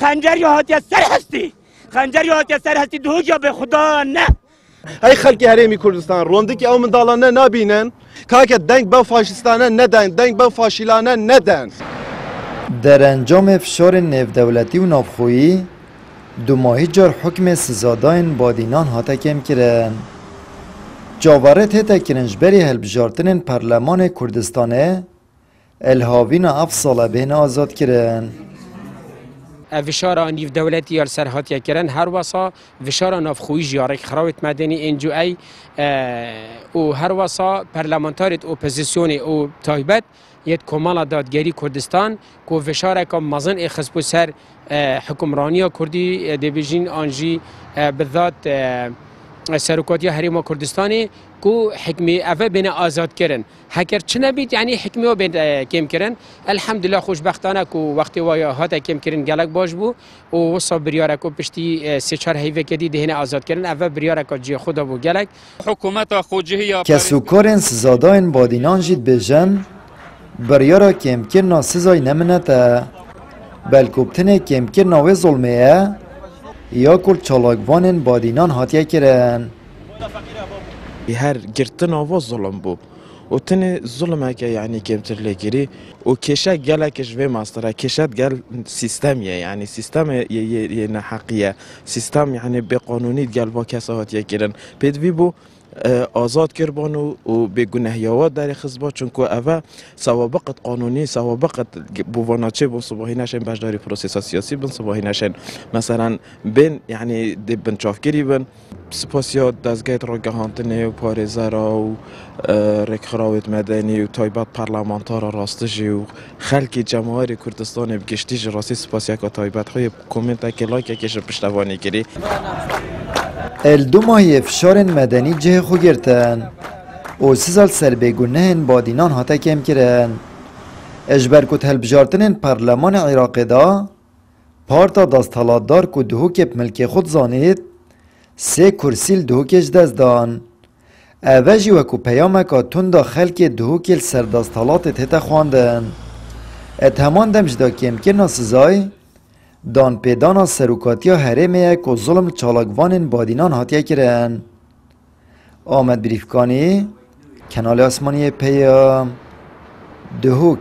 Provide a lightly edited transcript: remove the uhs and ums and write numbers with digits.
خنجر یا هاتی سر هستی خنجر یا هاتی سر هستی دهوک یا به خدا نه ای خلق هرمی کردستان روندی که او مندالانه نبینن که دنگ با فاشیستانه ندن دنگ با فاشیلانه ندن. در انجام فشار نفدولتی و نافخویی دو ماهی جار حکم سزاداین بادینان هاته کم کرن. جاورت هتا کرنجبری هلبجارتن پرلمان کردستانه الهاوین اف ساله بین آزاد کرن. فشار نیف دولتی یا سرحاتی کرن هر واسا فشار نافخویی جارک خراوت مدنی انجو ای و هر واسا پرلمانتاریت اپوزیسیون او تایبت یت کمال دادگری کردستان کو فشار کم مزن اخسپو سر حکمرانی کردی دیویژن آنجی بالذات سرکاتی حریم کردستانی کو حکمی اوه بین آزاد کرن هکر چه نبید یعنی حکمی و بین کم کرن الحمدلله خوشبختانه کو وقتی وایا هات کم کرن گلک باش بو و وصا بریاره کو پشتی سه چهار هیوه کدی دهنه آزاد کرن اوه بریاره کو جی خدا بو گلک حکومت خوجهی کسوکارن سزاداین بادینان جید بجن بریاره کم کرنا سزای نمنته بلکوبتنه کم کرنا و ظلمه یا کل چالاکوانن بادینان هاتیه کرن. هر گرتن آواز ظلم بو و تن ظلمه که یعنی کمتر لگیری و کشه گلکش و ماستره کشت گل سیستمیه یعنی سیستم یه نحقیه سیستم یعنی به قانونی گل با کسا هاتیه کرن پیدوی بو آزاد کربانو و به گناهیوات در خزبا چون که اوه سوابقت قانونی سوابقت بواناچه بون صباحی نشن بجداری پروسیس سیاسی بون صباحی نشن مثلا بین یعنی بن چافگیری بن سپاسیات دزگیت را گهانتنه و پارزه را و رکخراوت مدنی و تایبت پرلمانتار راستجی و خلکی جماهیر کردستان بگشتی جراسی سپاسیات که تایبت های کومنت که لایک کش پشتوانی گیری دو ماهی فشار مدنی جه خو گرتن و 3 سال سر بگونهن بادینان هاته کم کرن اجبر کت هلبجارتن پرلمان عراق دا پارتا دستالاتدار که دهوک ملک خود زانید 3 کرسیل دهوکش دست دان اوجی وکو پیامکا توندا خلک دهوکل سر دستالات تیتا خواندن اتهمان دمجدا کم کرنا سزای دان پیدانا سروکاتیا حرمه که ظلم چالاکوانن بادینان هاتیه کرن. آمد بریفکانی کنال آسمانی پیام دهوک